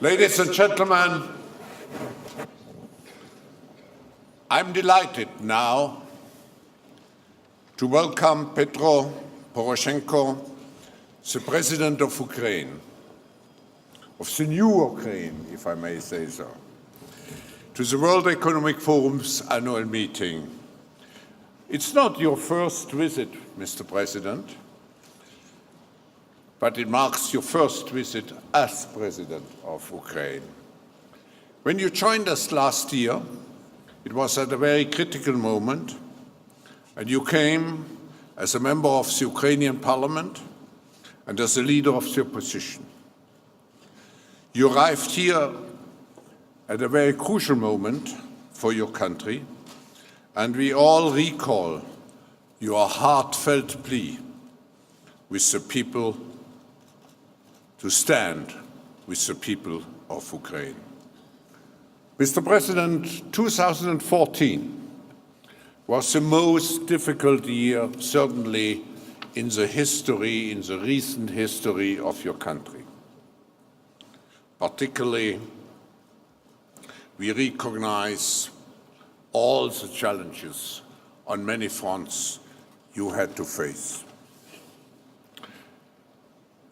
Ladies and gentlemen, I'm delighted now to welcome Petro Poroshenko, the President of Ukraine, of the new Ukraine, if I may say so, to the World Economic Forum's annual meeting. It's not your first visit, Mr. President, but it marks your first visit as President of Ukraine. When you joined us last year, it was at a very critical moment, and you came as a member of the Ukrainian Parliament and as a leader of the opposition. You arrived here at a very crucial moment for your country, and we all recall your heartfelt plea with the people to stand with the people of Ukraine. Mr. President, 2014 was the most difficult year, certainly in the recent history of your country. Particularly, we recognize all the challenges on many fronts you had to face.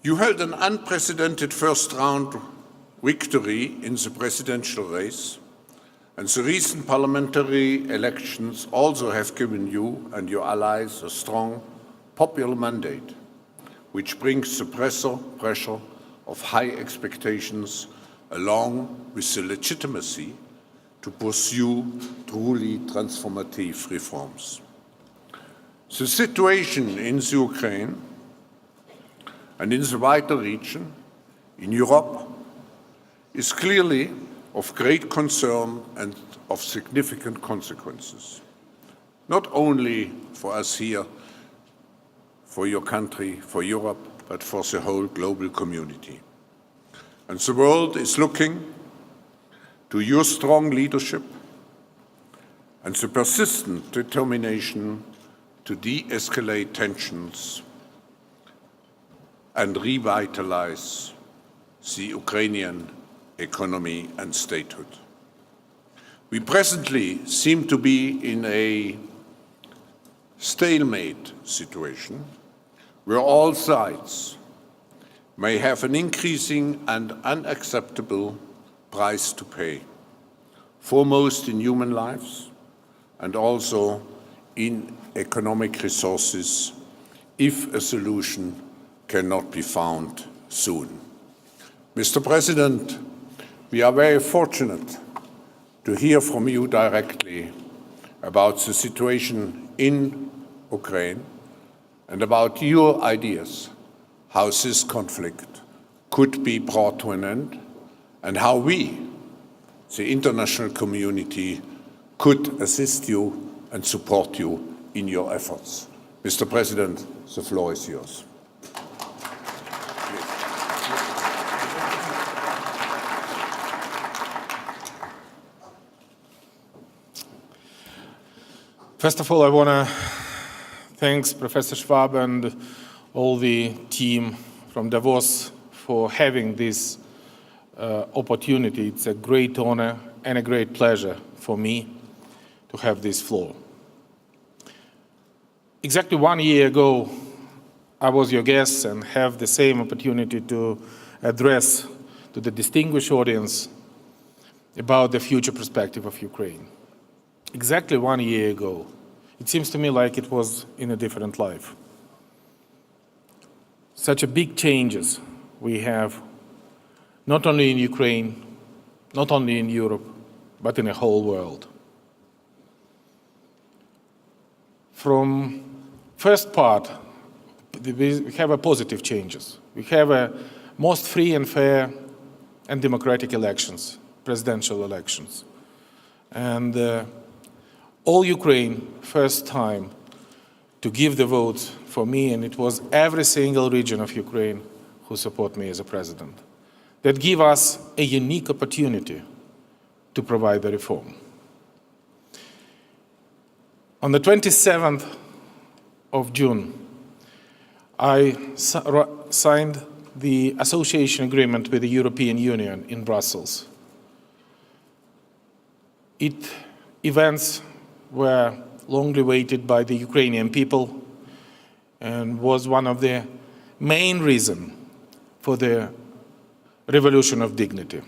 You held an unprecedented first-round victory in the presidential race, and the recent parliamentary elections also have given you and your allies a strong popular mandate, which brings the pressure of high expectations along with the legitimacy to pursue truly transformative reforms. The situation in the Ukraine and in the wider region, in Europe, is clearly of great concern and of significant consequences, not only for us here, for your country, for Europe, but for the whole global community. And the world is looking to your strong leadership and the persistent determination to de-escalate tensions and revitalize the Ukrainian economy and statehood. We presently seem to be in a stalemate situation where all sides may have an increasing and unacceptable price to pay, foremost in human lives and also in economic resources, if a solution cannot be found soon. Mr. President, we are very fortunate to hear from you directly about the situation in Ukraine and about your ideas how this conflict could be brought to an end and how we, the international community, could assist you and support you in your efforts. Mr. President, the floor is yours. First of all, I want to thank Professor Schwab and all the team from Davos for having this opportunity. It's a great honor and a great pleasure for me to have this floor. Exactly 1 year ago, I was your guest and have the same opportunity to address to the distinguished audience about the future perspective of Ukraine. Exactly 1 year ago. It seems to me like it was in a different life. Such a big changes we have, not only in Ukraine, not only in Europe, but in the whole world. From first part, we have a positive changes. We have a most free and fair and democratic elections, presidential elections. And all Ukraine, first time to give the votes for me, and it was every single region of Ukraine who support me as a president. That give us a unique opportunity to provide the reform. On the 27th of June, I signed the association agreement with the European Union in Brussels. Events were longly awaited by the Ukrainian people and was one of the main reasons for the revolution of dignity,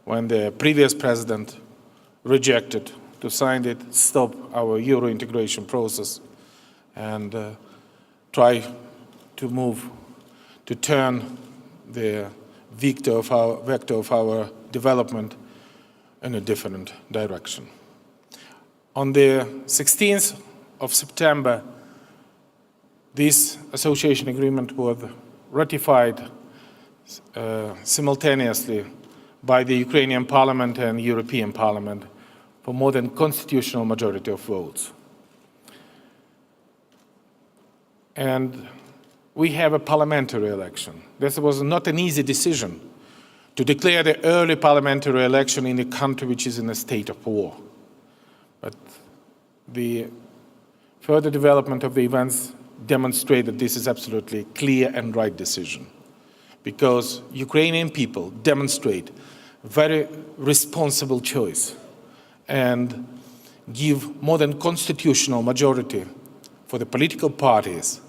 when the previous president rejected to sign it, stop our Euro integration process, and try to move, to turn the vector of our development in a different direction. On the 16th of September, this association agreement was ratified simultaneously by the Ukrainian Parliament and European Parliament for more than constitutional majority of votes. And we have a parliamentary election. This was not an easy decision to declare the early parliamentary election in a country which is in a state of war. But the further development of the events demonstrate that this is absolutely clear and right decision, because Ukrainian people demonstrate very responsible choice and give more than constitutional majority for the political parties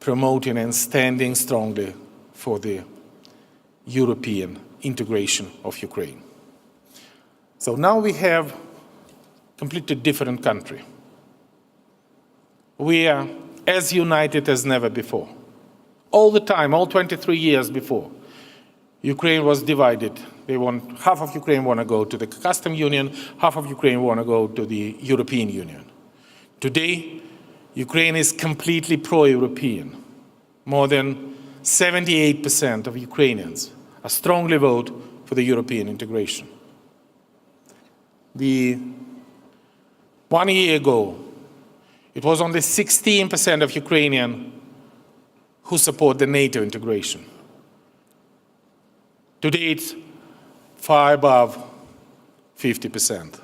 promoting and standing strongly for the European integration of Ukraine. So now we have a completely different country. We are as united as never before. All the time, all 23 years before, Ukraine was divided. Half of Ukraine want to go to the customs union, half of Ukraine want to go to the European Union. Today, Ukraine is completely pro-European. More than 78% of Ukrainians are strongly vote for the European integration. 1 year ago, it was only 16% of Ukrainians who support the NATO integration. Today, it's far above 50%.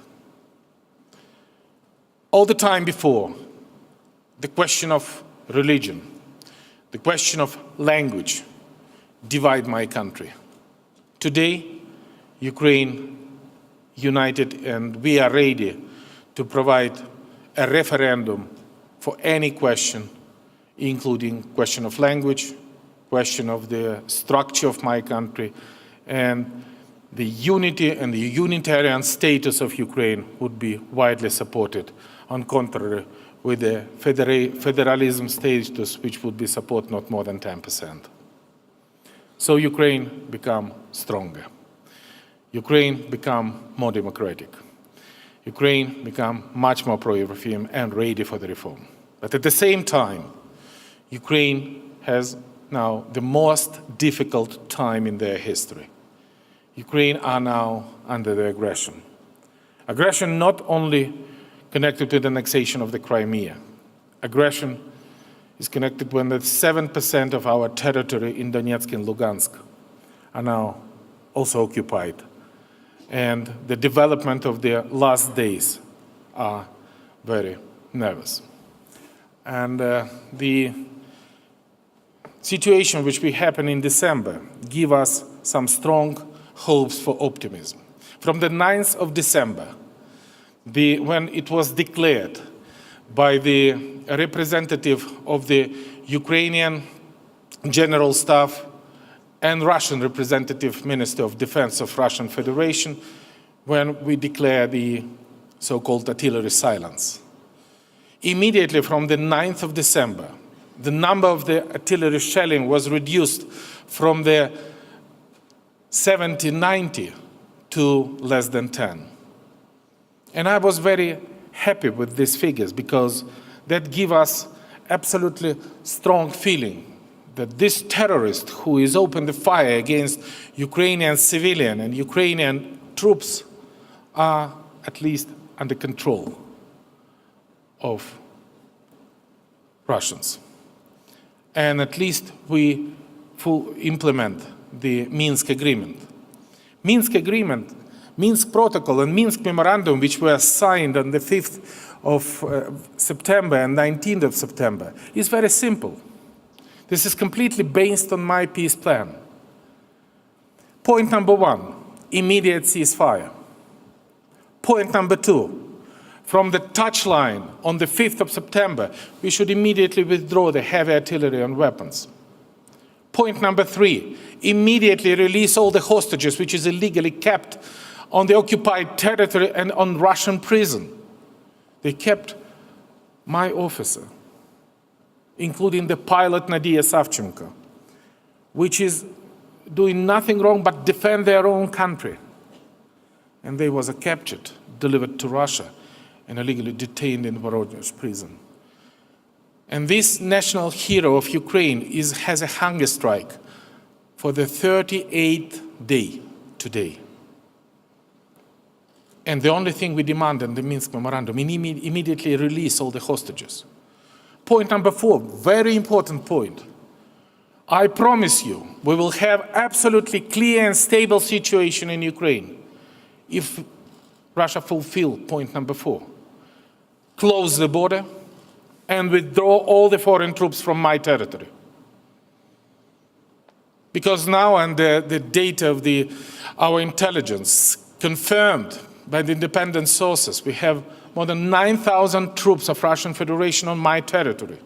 All the time before, the question of religion, the question of language divide my country. Today, Ukraine united, and we are ready to provide a referendum for any question, including question of language, question of the structure of my country, and the unity and the unitarian status of Ukraine would be widely supported, on contrary with the federalism status, which would be support not more than 10%. So Ukraine become stronger. Ukraine become more democratic. Ukraine become much more pro-European and ready for the reform. But at the same time, Ukraine has now the most difficult time in their history. Ukraine are now under the aggression. Aggression not only connected to the annexation of the Crimea. Aggression is connected when 7% of our territory in Donetsk and Lugansk are now also occupied. And the development of the last days are very nervous. And the situation which will happen in December give us some strong hopes for optimism. From the 9th of December, when it was declared by the representative of the Ukrainian General Staff and Russian representative Minister of Defense of Russian Federation, when we declare the so-called artillery silence. Immediately from the 9th of December, the number of the artillery shelling was reduced from the 70, 90 to less than 10. And I was very happy with these figures, because that give us absolutely strong feeling that this terrorist who is opened the fire against Ukrainian civilian and Ukrainian troops are at least under control of Russians. And at least we implement the Minsk Agreement. Minsk Agreement, Minsk Protocol and Minsk Memorandum, which were signed on the 5th of September and 19th of September, is very simple. This is completely based on my peace plan. Point number one, immediate ceasefire. Point number two, from the touchline on the 5th of September, we should immediately withdraw the heavy artillery and weapons. Point number three, immediately release all the hostages which is illegally kept on the occupied territory and on Russian prison. They kept my officer, including the pilot Nadia Savchenko, which is doing nothing wrong but defend their own country. And they was captured, delivered to Russia, and illegally detained in Voronezh prison. And this national hero of Ukraine has a hunger strike for the 38th day today. And the only thing we demand in the Minsk Memorandum, immediately release all the hostages. Point number four, very important point. I promise you, we will have absolutely clear and stable situation in Ukraine if Russia fulfills point number four. Close the border and withdraw all the foreign troops from my territory. Because now, and the data of our intelligence confirmed by the independent sources, we have more than 9,000 troops of Russian Federation on my territory,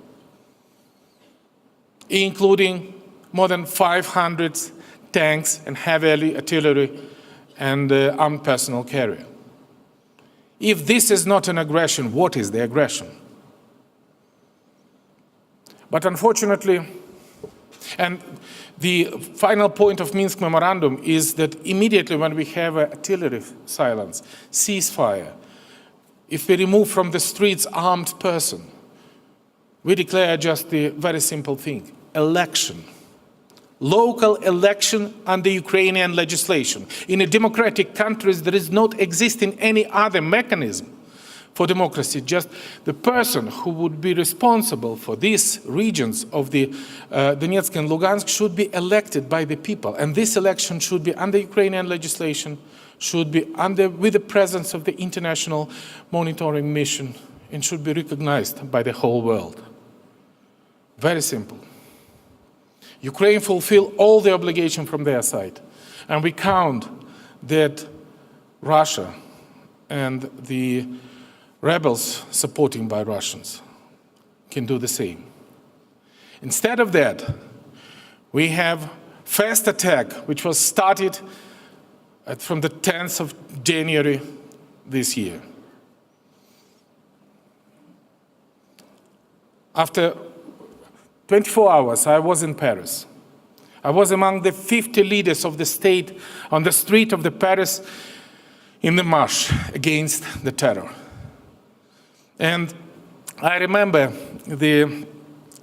including more than 500 tanks and heavy artillery and armed personnel carrier. If this is not an aggression, what is the aggression? But unfortunately, and the final point of Minsk Memorandum is that immediately when we have artillery silence, ceasefire, if we remove from the streets armed person, we declare just the very simple thing, election. Local election under Ukrainian legislation. In a democratic countries, there is not existing any other mechanism for democracy. Just the person who would be responsible for these regions of the Donetsk and Lugansk should be elected by the people. And this election should be under Ukrainian legislation, should be with the presence of the international monitoring mission, and should be recognized by the whole world. Very simple. Ukraine fulfill all the obligation from their side. And we count that Russia and the rebels supporting by Russians can do the same. Instead of that, we have first attack, which was started from the 10th of January this year. After 24 hours, I was in Paris. I was among the 50 leaders of the state on the street of the Paris in the march against the terror. And I remember the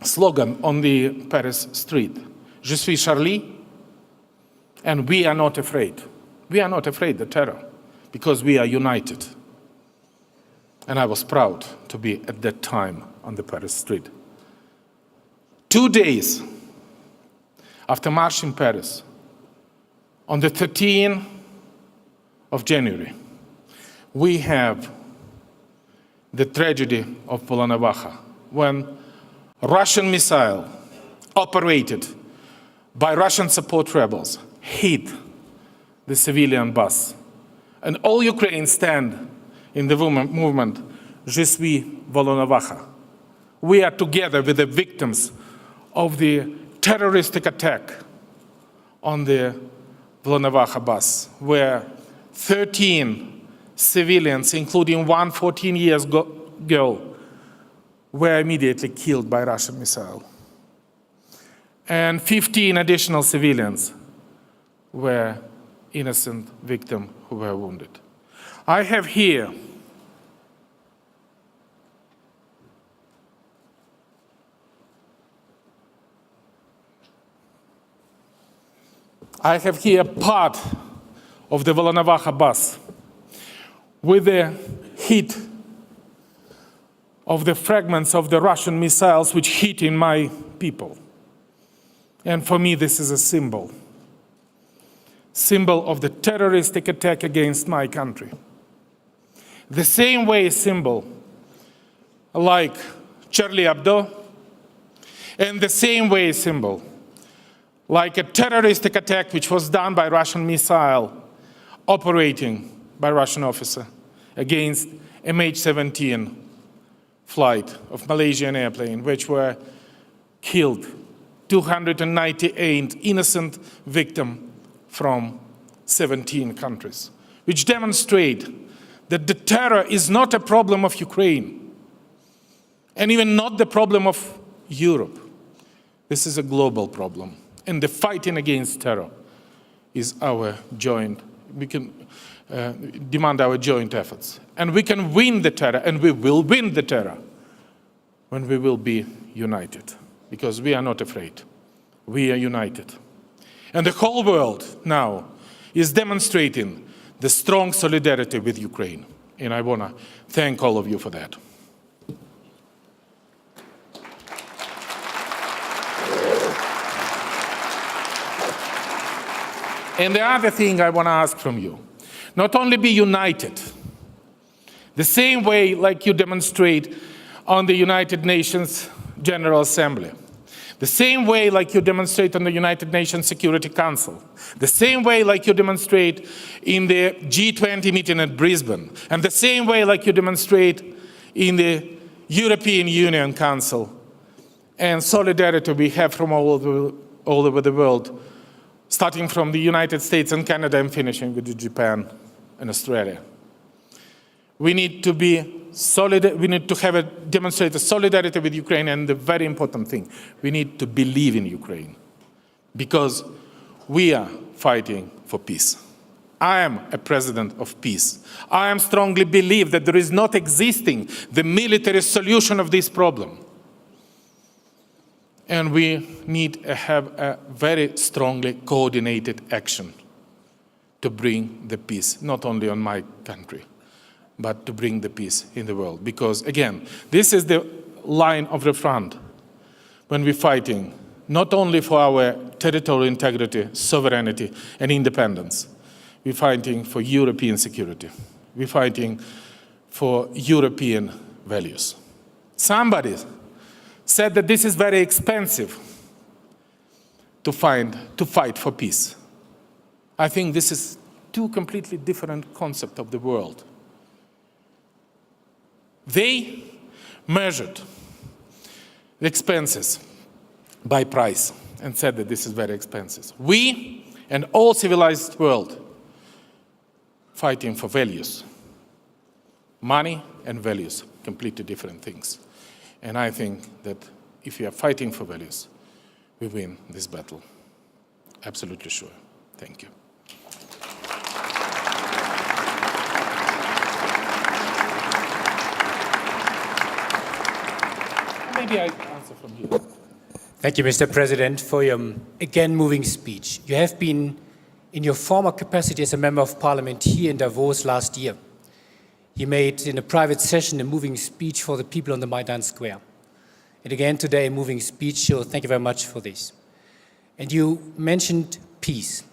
slogan on the Paris street, Je suis Charlie, and we are not afraid. We are not afraid of terror because we are united. And I was proud to be at that time on the Paris street. 2 days after March in Paris, on the 13th of January, we have the tragedy of Volnovakha, when Russian missile operated by Russian support rebels hit the civilian bus. And all Ukrainians stand in the movement, Je suis Volnovakha. We are together with the victims of the terroristic attack on the Volnovakha bus, where 13 civilians, including one 14-year-old girl, were immediately killed by Russian missile. And 15 additional civilians were innocent victims who were wounded. I have here part of the Volnovakha bus with the hit of the fragments of the Russian missiles which hit in my people. And for me, this is a symbol of the terroristic attack against my country. The same way symbol like Charlie Hebdo And the same way symbol, like a terroristic attack which was done by Russian missile operating by Russian officer against MH17 flight of Malaysian airplane, which were killed 298 innocent victims from 17 countries, which demonstrate that the terror is not a problem of Ukraine, and even not the problem of Europe. This is a global problem, and the fighting against terror is our joint, we can demand our joint efforts. And we can win the terror, and we will win the terror when we will be united, because we are not afraid. We are united. And the whole world now is demonstrating the strong solidarity with Ukraine. And I want to thank all of you for that. And the other thing I want to ask from you, not only be united, the same way like you demonstrate on the United Nations General Assembly, the same way like you demonstrate on the United Nations Security Council, the same way like you demonstrate in the G20 meeting at Brisbane, and the same way like you demonstrate in the European Union Council, and solidarity we have from all over the world, starting from the United States and Canada and finishing with Japan and Australia. We need to be solid. We need to demonstrate a solidarity with Ukraine, and the very important thing, we need to believe in Ukraine, because we are fighting for peace. I am a president of peace. I strongly believe that there is not existing the military solution of this problem. And we need to have a very strongly coordinated action to bring the peace, not only on my country, but to bring the peace in the world. Because, again, this is the line of the front when we're fighting not only for our territorial integrity, sovereignty, and independence. We're fighting for European security. We're fighting for European values. Somebody said that this is very expensive to fight for peace. I think this is two completely different concepts of the world. They measured the expenses by price and said that this is very expensive. We and all civilized world fighting for values. Money and values, completely different things. And I think that if we are fighting for values, we win this battle. Absolutely sure. Thank you. Maybe I answer from here. Thank you, Mr. President, for your, again, moving speech. You have been, in your former capacity as a member of parliament here in Davos last year, you made, in a private session, a moving speech for the people on the Maidan Square. And again, today, a moving speech, so thank you very much for this. And you mentioned peace.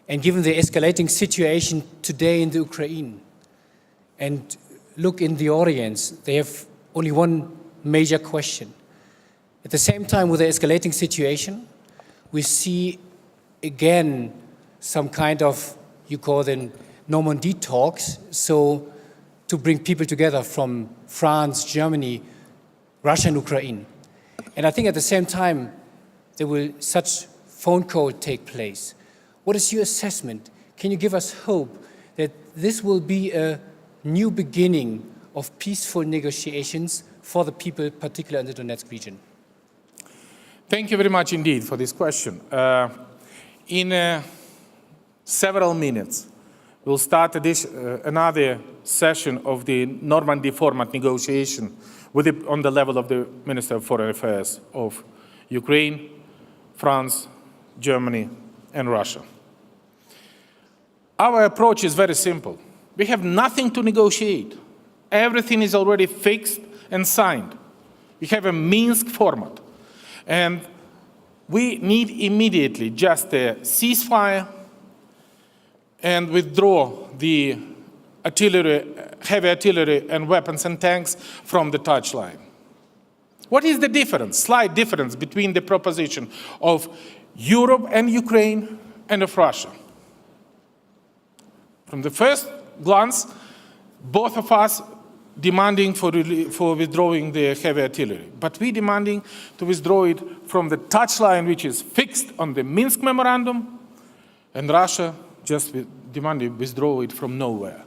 And given the escalating situation today in the Ukraine, and look in the audience, they have only one major question. At the same time, with the escalating situation, we see again some kind of, you call them Normandy talks, so to bring people together from France, Germany, Russia and Ukraine. And I think at the same time, there will such phone call take place. What is your assessment? Can you give us hope that this will be a new beginning of peaceful negotiations for the people, particularly in the Donetsk region? Thank you very much indeed for this question. In several minutes, we'll start another session of the Normandy format negotiation on the level of the Minister of Foreign Affairs of Ukraine, France, Germany, and Russia. Our approach is very simple. We have nothing to negotiate. Everything is already fixed and signed. We have a Minsk format. And we need immediately just a ceasefire and withdraw the artillery, heavy artillery and weapons and tanks from the touchline. What is the difference, slight difference between the proposition of Europe and Ukraine and of Russia? From the first glance, both of us demanding for withdrawing the heavy artillery, but we demanding to withdraw it from the touchline which is fixed on the Minsk Memorandum, and Russia just demanded withdraw it from nowhere.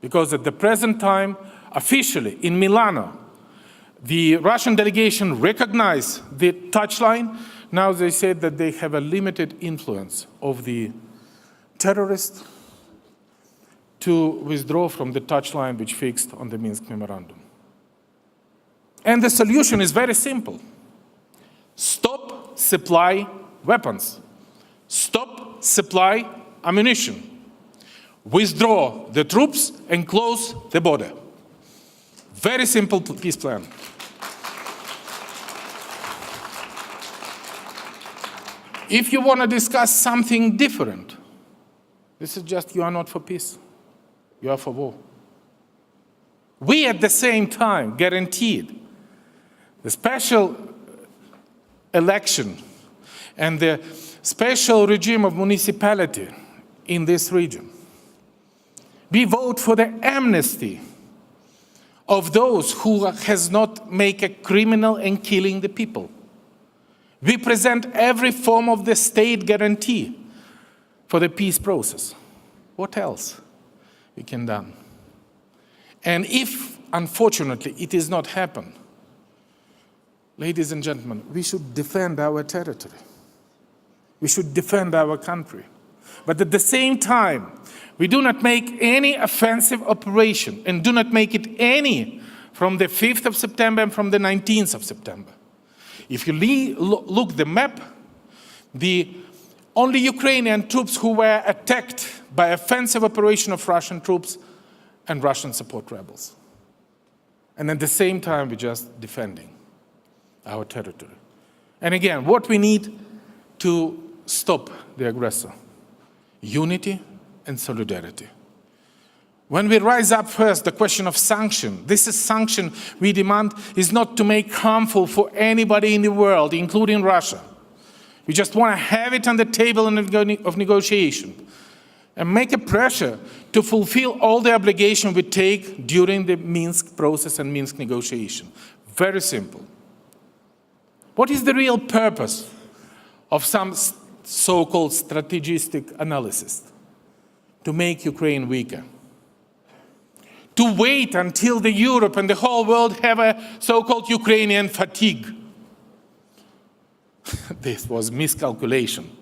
Because at the present time, officially in Milano, the Russian delegation recognized the touchline. Now they said that they have a limited influence of the terrorists to withdraw from the touchline which fixed on the Minsk Memorandum. And the solution is very simple. Stop supply weapons. Stop supply ammunition. Withdraw the troops and close the border. Very simple peace plan. If you want to discuss something different, this is just you are not for peace. You are for war. We, at the same time, guaranteed the special election and the special regime of municipality in this region. We vote for the amnesty of those who has not made a criminal and killing the people. We present every form of the state guarantee for the peace process. What else we can do? And if, unfortunately, it is not happen, ladies and gentlemen, we should defend our territory. We should defend our country. But at the same time, we do not make any offensive operation and do not make it any from the 5th of September and from the 19th of September. If you look at the map, the only Ukrainian troops who were attacked by offensive operation of Russian troops and Russian support rebels. And at the same time, we're just defending our territory. And again, what we need to stop the aggressor? Unity and solidarity. When we rise up first, the question of sanction, this is sanction we demand is not to make harmful for anybody in the world, including Russia. We just want to have it on the table of negotiation and make a pressure to fulfill all the obligation we take during the Minsk process and Minsk negotiation. Very simple. What is the real purpose of some so-called strategistic analysis? To make Ukraine weaker. To wait until the Europe and the whole world have a so-called Ukrainian fatigue. This was miscalculation.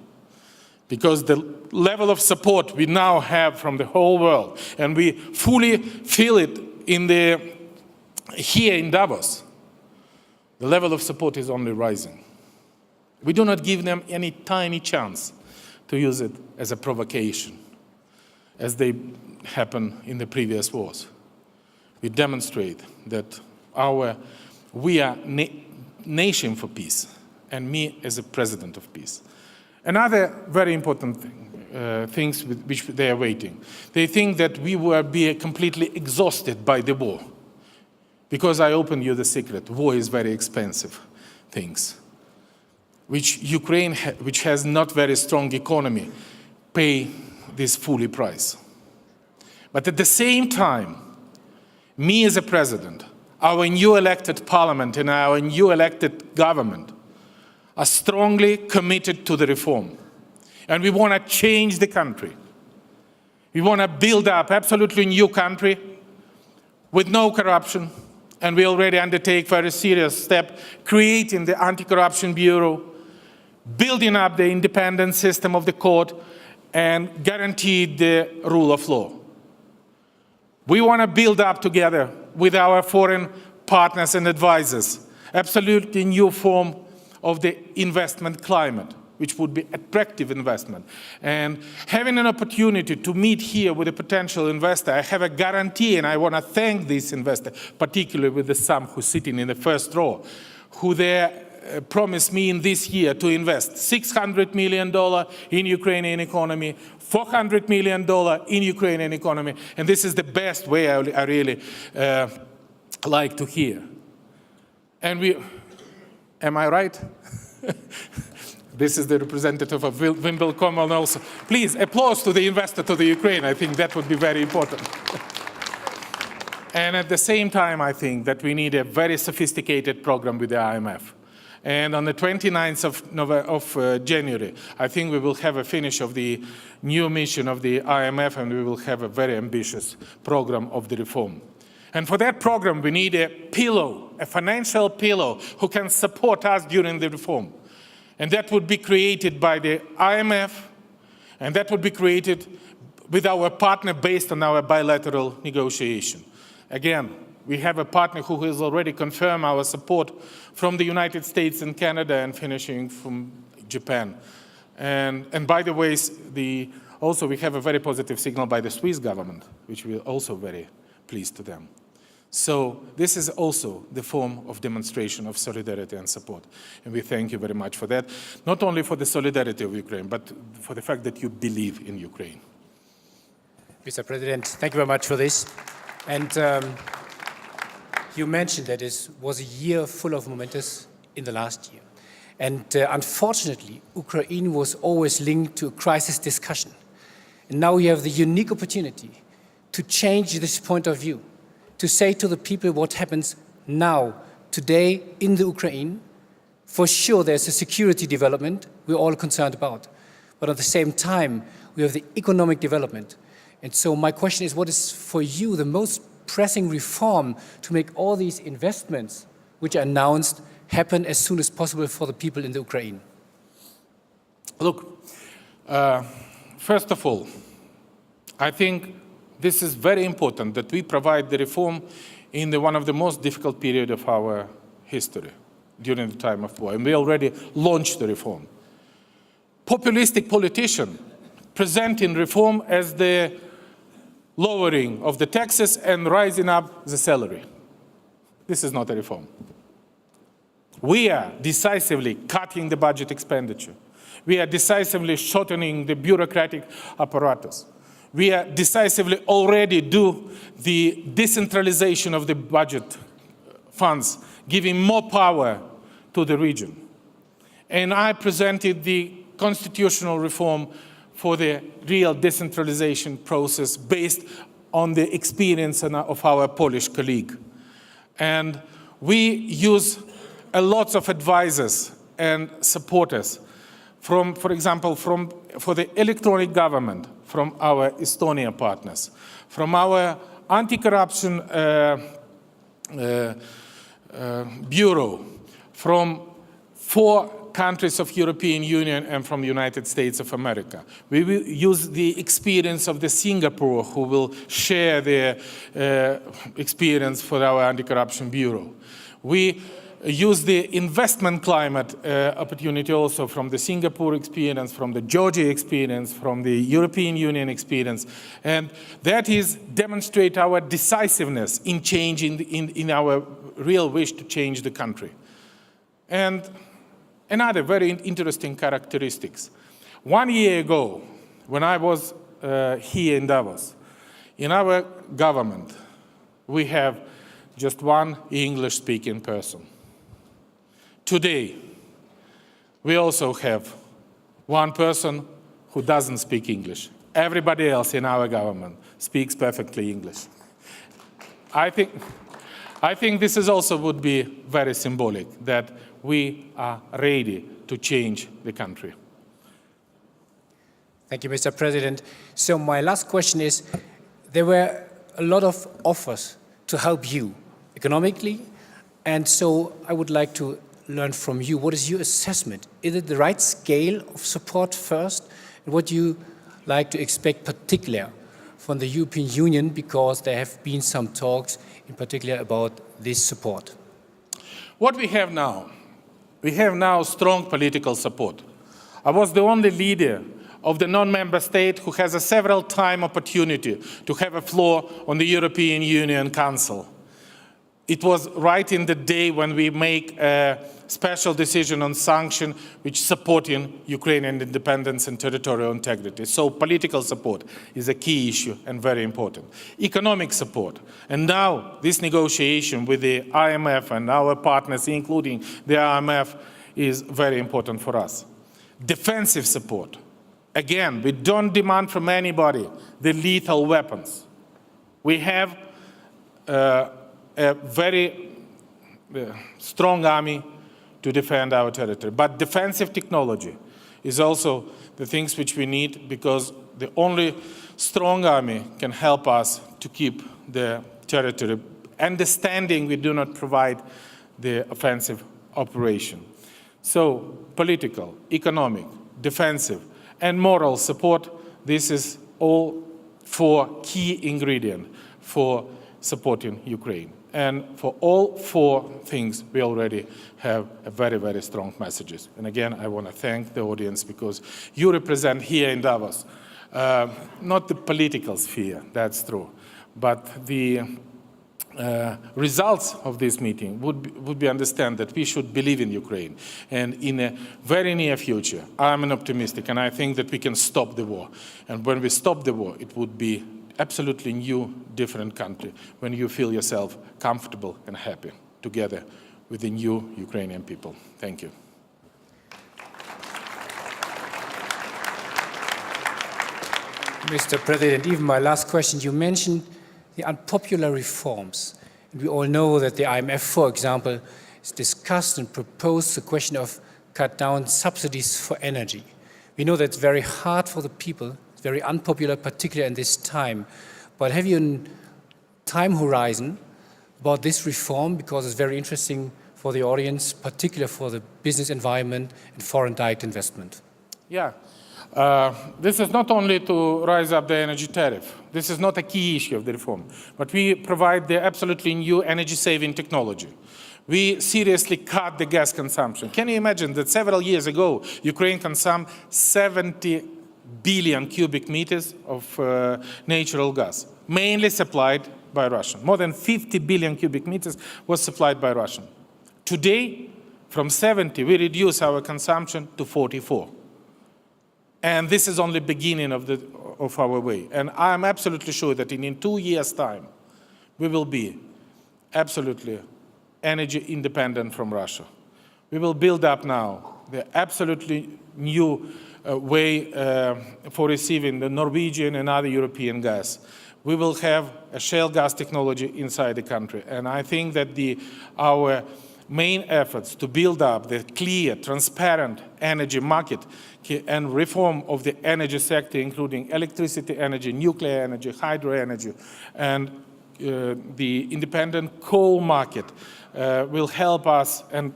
Because the level of support we now have from the whole world, and we fully feel it here in Davos, the level of support is only rising. We do not give them any tiny chance to use it as a provocation, as they happened in the previous wars. We demonstrate that we are nation for peace, and me as a president of peace. Another very important things which they are waiting. They think that we will be completely exhausted by the war. Because I open you the secret, war is very expensive things. Which Ukraine, which has not very strong economy, pay this fully price. But at the same time, me as a president, our new elected parliament and our new elected government are strongly committed to the reform. And we want to change the country. We want to build up absolutely new country with no corruption. And we already undertake very serious step, creating the Anti-Corruption Bureau, building up the independent system of the court, and guarantee the rule of law. We want to build up together with our foreign partners and advisors, absolutely new form of the investment climate, which would be attractive investment. And having an opportunity to meet here with a potential investor, I have a guarantee, and I want to thank this investor, particularly with the some who's sitting in the first row, who they promised me in this year to invest $600 million in Ukrainian economy, $400 million in Ukrainian economy, and this is the best way I really like to hear. And am I right? This is the representative of Wimbledon also. Please, applause to the investor to the Ukraine. I think that would be very important. And at the same time, I think that we need a very sophisticated program with the IMF. And on the 29th of January, I think we will have a finish of the new mission of the IMF, and we will have a very ambitious program of the reform. And for that program, we need a pillow, a financial pillow, who can support us during the reform. And that would be created by the IMF, and that would be created with our partner based on our bilateral negotiation. Again, we have a partner who has already confirmed our support from the United States and Canada, and finishing from Japan. And by the way, also we have a very positive signal by the Swiss government, which we are also very pleased to them. So this is also the form of demonstration of solidarity and support. And we thank you very much for that, not only for the solidarity of Ukraine, but for the fact that you believe in Ukraine. Mr. President, thank you very much for this. And you mentioned that it was a year full of momentous in the last year. And unfortunately, Ukraine was always linked to a crisis discussion. And now we have the unique opportunity to change this point of view, to say to the people what happens now, today in the Ukraine. For sure, there's a security development we're all concerned about. But at the same time, we have the economic development. And so my question is, what is for you the most pressing reform to make all these investments, which are announced, happen as soon as possible for the people in the Ukraine? Look, first of all, I think this is very important that we provide the reform in one of the most difficult periods of our history, during the time of war. And we already launched the reform. Populistic politicians presenting reform as the lowering of the taxes and rising up the salary. This is not a reform. We are decisively cutting the budget expenditure. We are decisively shortening the bureaucratic apparatus. We are decisively already do the decentralization of the budget funds, giving more power to the region. And I presented the constitutional reform for the real decentralization process based on the experience of our Polish colleague. And we use a lot of advisors and supporters from, for example, for the electronic government, from our Estonian partners, from our anti-corruption bureau, from 4 countries of European Union, and from the United States of America. We will use the experience of the Singapore, who will share their experience for our anti-corruption bureau. We use the investment climate opportunity also from the Singapore experience, from the Georgia experience, from the European Union experience. And that is demonstrate our decisiveness in changing, in our real wish to change the country. And another very interesting characteristics. 1 year ago, when I was here in Davos, in our government, we have just 1 English-speaking person. Today, we also have 1 person who doesn't speak English. Everybody else in our government speaks perfectly English. I think this is also would be very symbolic, that we are ready to change the country. Thank you, Mr. President. So my last question is, there were a lot of offers to help you economically, and so I would like to learn from you. What is your assessment? Is it the right scale of support first? And what do you like to expect particular from the European Union, because there have been some talks in particular about this support? What we have now strong political support. I was the only leader of the non-member state who has a several-time opportunity to have a floor on the European Union Council. It was right in the day when we make a special decision on sanction which supporting Ukrainian independence and territorial integrity. So political support is a key issue and very important. Economic support. And now this negotiation with the IMF and our partners, including the IMF, is very important for us. Defensive support. Again, we don't demand from anybody the lethal weapons. We have a very strong army to defend our territory. But defensive technology is also the things which we need, because the only strong army can help us to keep the territory. Understanding we do not provide the offensive operation. So political, economic, defensive, and moral support, this is all four key ingredients for supporting Ukraine. And for all four things, we already have a very, very strong messages. And again, I want to thank the audience, because you represent here in Davos, not the political sphere, that's true, but the results of this meeting would be understand that we should believe in Ukraine. And in a very near future, I'm an optimistic, and I think that we can stop the war. And when we stop the war, it would be absolutely new, different country, when you feel yourself comfortable and happy together with the new Ukrainian people. Thank you. Mr. President, even my last question, you mentioned the unpopular reforms. And we all know that the IMF, for example, has discussed and proposed the question of cut down subsidies for energy. We know that's very hard for the people, it's very unpopular, particularly in this time. But have you a time horizon about this reform? Because it's very interesting for the audience, particularly for the business environment and foreign direct investment. Yeah. This is not only to rise up the energy tariff. This is not a key issue of the reform, but we provide the absolutely new energy-saving technology. We seriously cut the gas consumption. Can you imagine that several years ago, Ukraine consumed 70 billion cubic meters of natural gas, mainly supplied by Russia. More than 50 billion cubic meters was supplied by Russia. Today, from 70, we reduce our consumption to 44. And this is only the beginning of our way. And I'm absolutely sure that in 2 years' time, we will be absolutely energy independent from Russia. We will build up now the absolutely new way for receiving the Norwegian and other European gas. We will have a shale gas technology inside the country. And I think that our main efforts to build up the clear, transparent energy market and reform of the energy sector, including electricity energy, nuclear energy, hydro energy, and the independent coal market will help us, and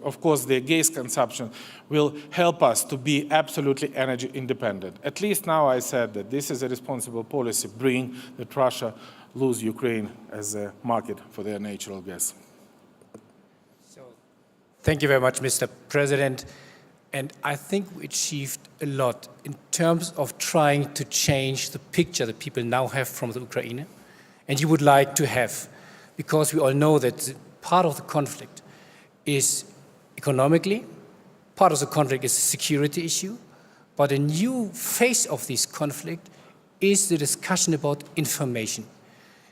of course the gas consumption will help us to be absolutely energy independent. At least now I said that this is a responsible policy, bring that Russia lose Ukraine as a market for their natural gas. Thank you very much, Mr. President. And I think we achieved a lot in terms of trying to change the picture that people now have from the Ukraine, and you would like to have, because we all know that part of the conflict is economically, part of the conflict is a security issue, but a new phase of this conflict is the discussion about information.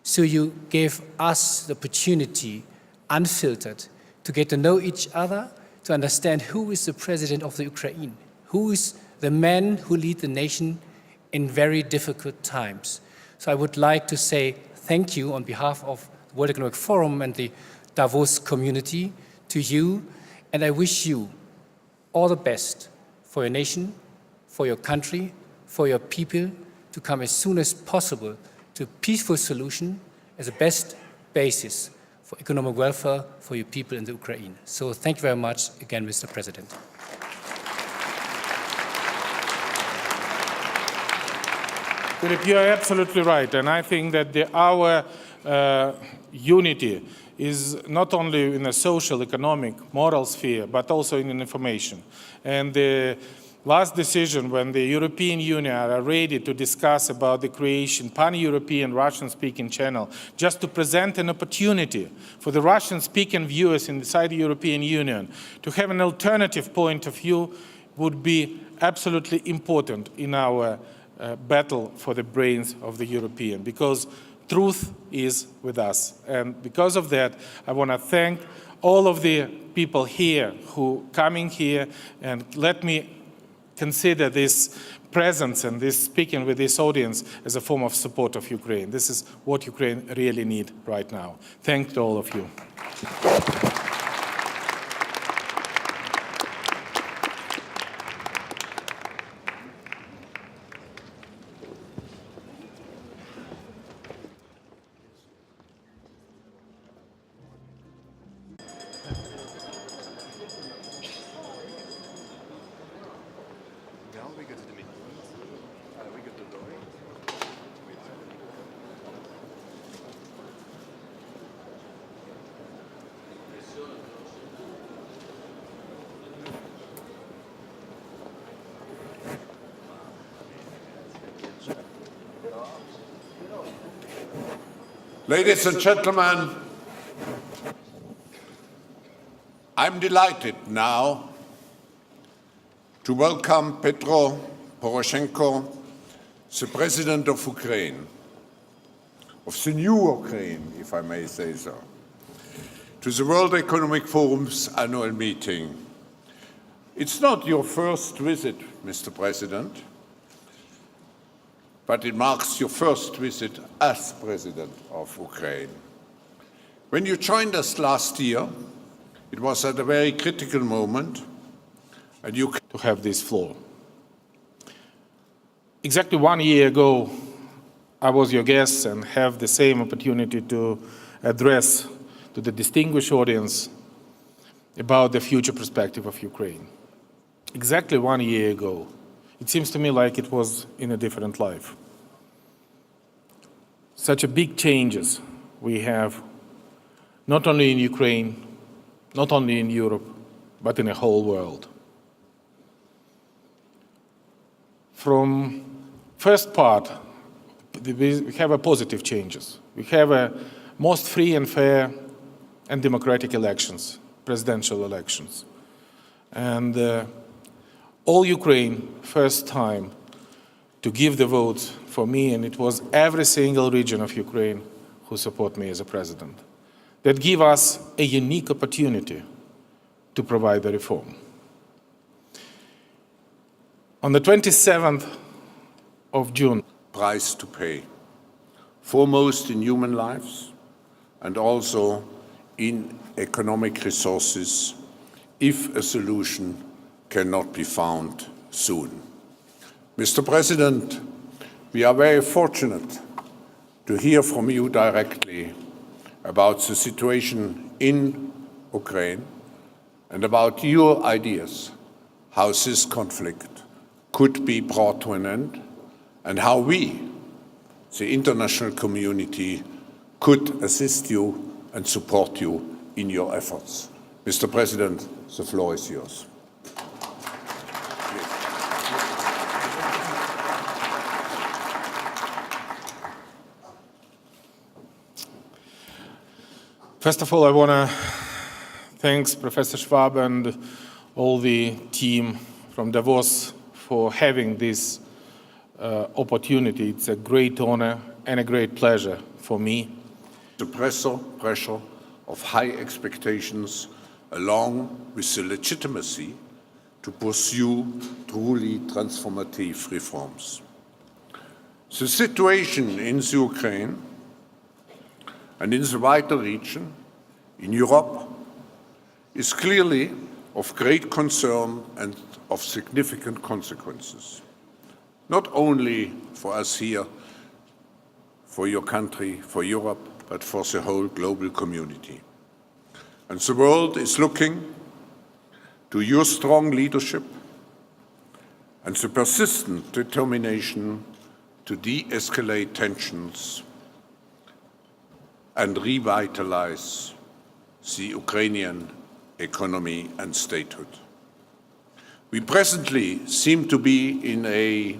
So you gave us the opportunity, unfiltered, to get to know each other, to understand who is the president of the Ukraine, who is the man who leads the nation in very difficult times. So I would like to say thank you on behalf of the World Economic Forum and the Davos community to you, and I wish you all the best for your nation, for your country, for your people, to come as soon as possible to a peaceful solution as the best basis for economic welfare for your people in the Ukraine. So thank you very much again, Mr. President. Philip, you are absolutely right. And I think that our unity is not only in a social, economic, moral sphere, but also in information. And the last decision when the European Union are ready to discuss about the creation pan-European Russian-speaking channel, just to present an opportunity for the Russian-speaking viewers inside the European Union to have an alternative point of view would be absolutely important in our battle for the brains of the European, because truth is with us. And because of that, I want to thank all of the people here who coming here, and let me consider this presence and this speaking with this audience as a form of support of Ukraine. This is what Ukraine really needs right now. Thanks to all of you. Ladies and gentlemen, I'm delighted now to welcome Petro Poroshenko, the President of Ukraine, of the new Ukraine, if I may say so, to the World Economic Forum's annual meeting. It's not your first visit, Mr. President, but it marks your first visit as President of Ukraine. When you joined us last year, it was at a very critical moment, and you to have this floor. Exactly 1 year ago, I was your guest and have the same opportunity to address to the distinguished audience about the future perspective of Ukraine. Exactly 1 year ago. It seems to me like it was in a different life. Such a big changes we have, not only in Ukraine, not only in Europe, but in the whole world. From first part, we have a positive changes. We have a most free and fair and democratic elections, presidential elections. And all Ukraine, first time to give the votes for me, and it was every single region of Ukraine who support me as a president. That give us a unique opportunity to provide the reform. On the 27th of June, price to pay, foremost in human lives and also in economic resources, if a solution cannot be found soon. Mr. President, we are very fortunate to hear from you directly about the situation in Ukraine and about your ideas how this conflict could be brought to an end and how we, the international community, could assist you and support you in your efforts. Mr. President, the floor is yours. First of all, I want to thank Professor Schwab and all the team from Davos for having this opportunity. It's a great honor and a great pleasure for me. The pressure of high expectations along with the legitimacy to pursue truly transformative reforms. The situation in the Ukraine and in the wider region, in Europe, is clearly of great concern and of significant consequences, not only for us here, for your country, for Europe, but for the whole global community. And the world is looking to your strong leadership and the persistent determination to de-escalate tensions and revitalize the Ukrainian economy and statehood. We presently seem to be in a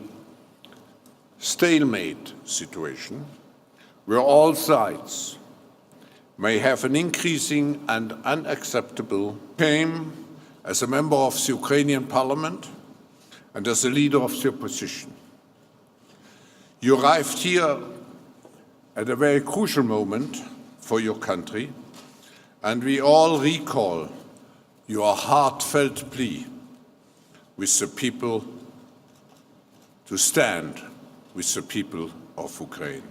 stalemate situation where all sides may have an increasing and unacceptable claim as a member of the Ukrainian parliament and as a leader of the opposition. You arrived here at a very crucial moment for your country, and we all recall your heartfelt plea with the people to stand with the people of Ukraine.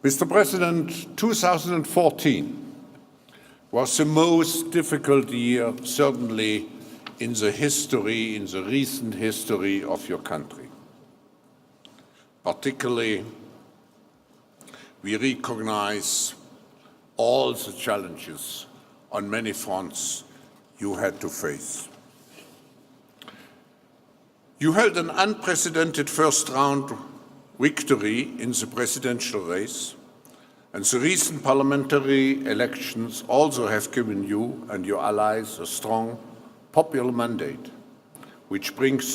Mr. President, 2014 was the most difficult year, certainly in the recent history of your country. Particularly, we recognize all the challenges on many fronts you had to face. You held an unprecedented first-round victory in the presidential race, and the recent parliamentary elections also have given you and your allies a strong popular mandate, which brings